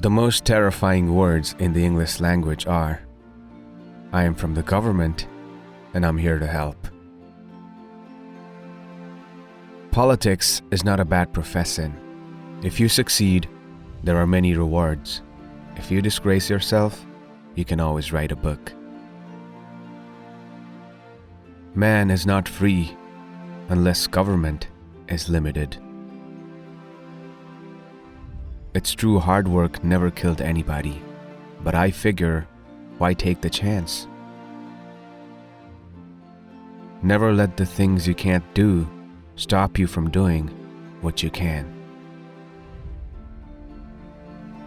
The most terrifying words in the English language are, "I am from the government, and I'm here to help." Politics is not a bad profession. If you succeed, there are many rewards. If you disgrace yourself, you can always write a book. Man is not free unless government is limited. It's true, hard work never killed anybody, but I figure, why take the chance? Never let the things you can't do stop you from doing what you can.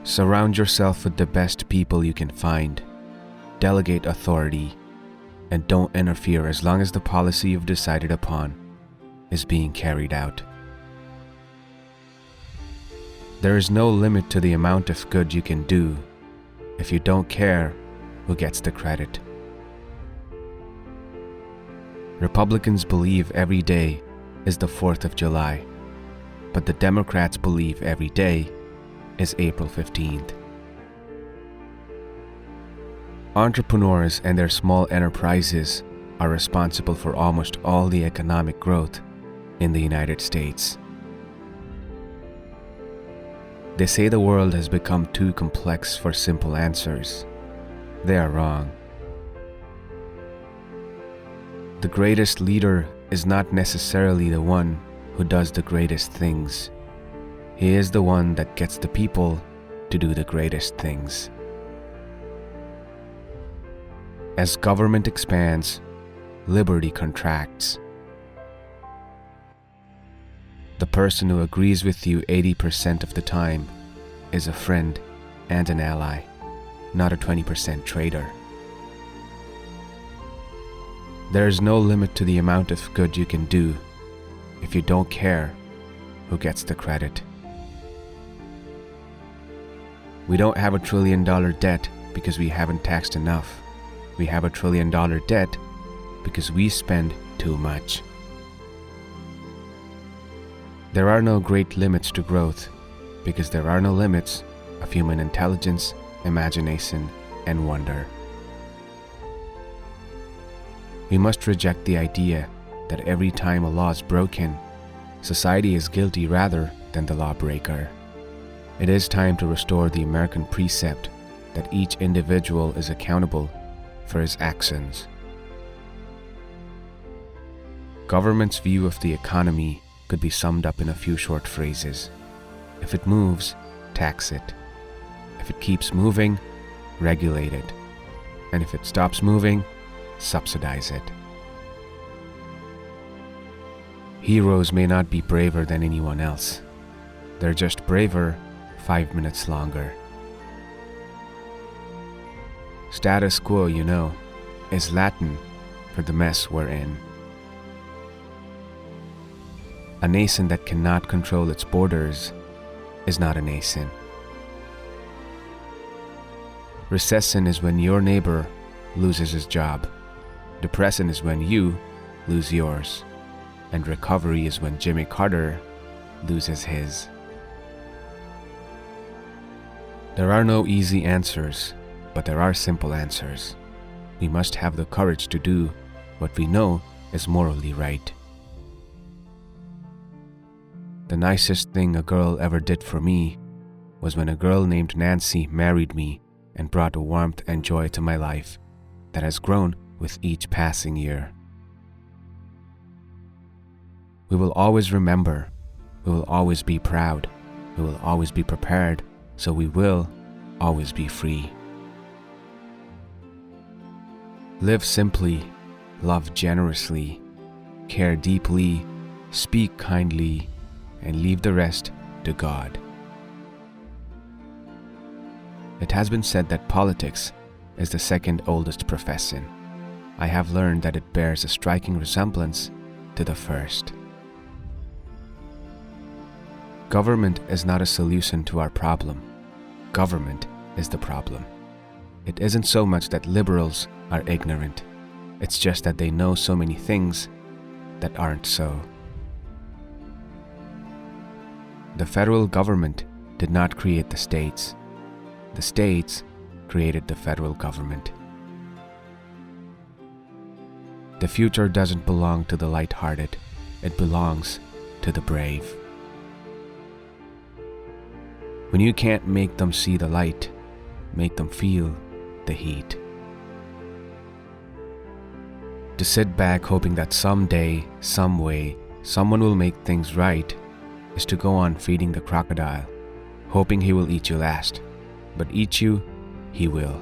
Surround yourself with the best people you can find. Delegate authority, and don't interfere as long as the policy you've decided upon is being carried out. There is no limit to the amount of good you can do. If you don't care, who gets the credit? Republicans believe every day is the 4th of July, but the Democrats believe every day is April 15th. Entrepreneurs and their small enterprises are responsible for almost all the economic growth in the United States. They say the world has become too complex for simple answers. They are wrong. The greatest leader is not necessarily the one who does the greatest things. He is the one that gets the people to do the greatest things. As government expands, liberty contracts. The person who agrees with you 80% of the time is a friend and an ally, not a 20% traitor. There is no limit to the amount of good you can do. If you don't care, who gets the credit? We don't have $1 trillion debt because we haven't taxed enough. We have $1 trillion debt because we spend too much. There are no great limits to growth because there are no limits of human intelligence, imagination, and wonder. We must reject the idea that every time a law is broken, society is guilty rather than the lawbreaker. It is time to restore the American precept that each individual is accountable for his actions. Government's view of the economy could be summed up in a few short phrases. If it moves, tax it. If it keeps moving, regulate it. And if it stops moving, subsidize it. Heroes may not be braver than anyone else. They're just braver 5 minutes longer. Status quo, is Latin for the mess we're in. A nation that cannot control its borders is not a nation. Recession is when your neighbor loses his job. Depression is when you lose yours. And recovery is when Jimmy Carter loses his. There are no easy answers, but there are simple answers. We must have the courage to do what we know is morally right. The nicest thing a girl ever did for me was when a girl named Nancy married me and brought a warmth and joy to my life that has grown with each passing year. We will always remember, we will always be proud, we will always be prepared, so we will always be free. Live simply, love generously, care deeply, speak kindly, and leave the rest to God. It has been said that politics is the second oldest profession. I have learned that it bears a striking resemblance to the first. Government is not a solution to our problem. Government is the problem. It isn't so much that liberals are ignorant. It's just that they know so many things that aren't so. The federal government did not create the states. The states created the federal government. The future doesn't belong to the light-hearted, it belongs to the brave. When you can't make them see the light, make them feel the heat. To sit back hoping that someday, some way, someone will make things right is to go on feeding the crocodile, hoping he will eat you last, but eat you, he will.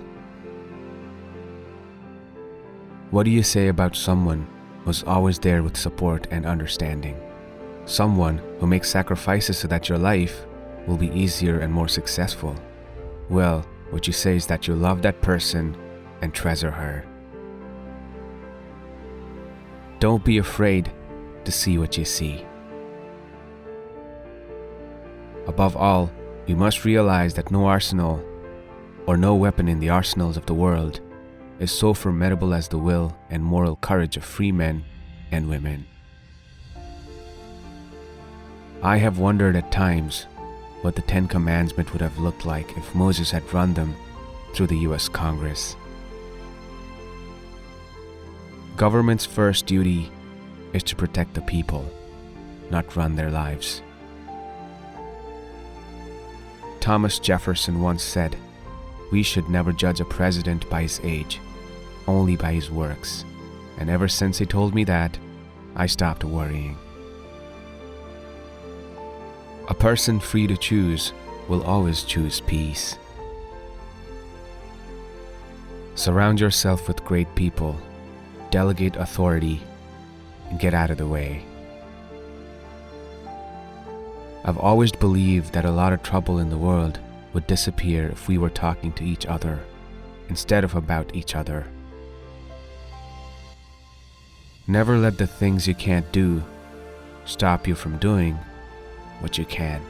What do you say about someone who's always there with support and understanding? Someone who makes sacrifices so that your life will be easier and more successful? Well, what you say is that you love that person and treasure her. Don't be afraid to see what you see. Above all, we must realize that no arsenal or no weapon in the arsenals of the world is so formidable as the will and moral courage of free men and women. I have wondered at times what the Ten Commandments would have looked like if Moses had run them through the US Congress. Government's first duty is to protect the people, not run their lives. Thomas Jefferson once said, "We should never judge a president by his age, only by his works." And ever since he told me that, I stopped worrying. A person free to choose will always choose peace. Surround yourself with great people, delegate authority, and get out of the way. I've always believed that a lot of trouble in the world would disappear if we were talking to each other instead of about each other. Never let the things you can't do stop you from doing what you can.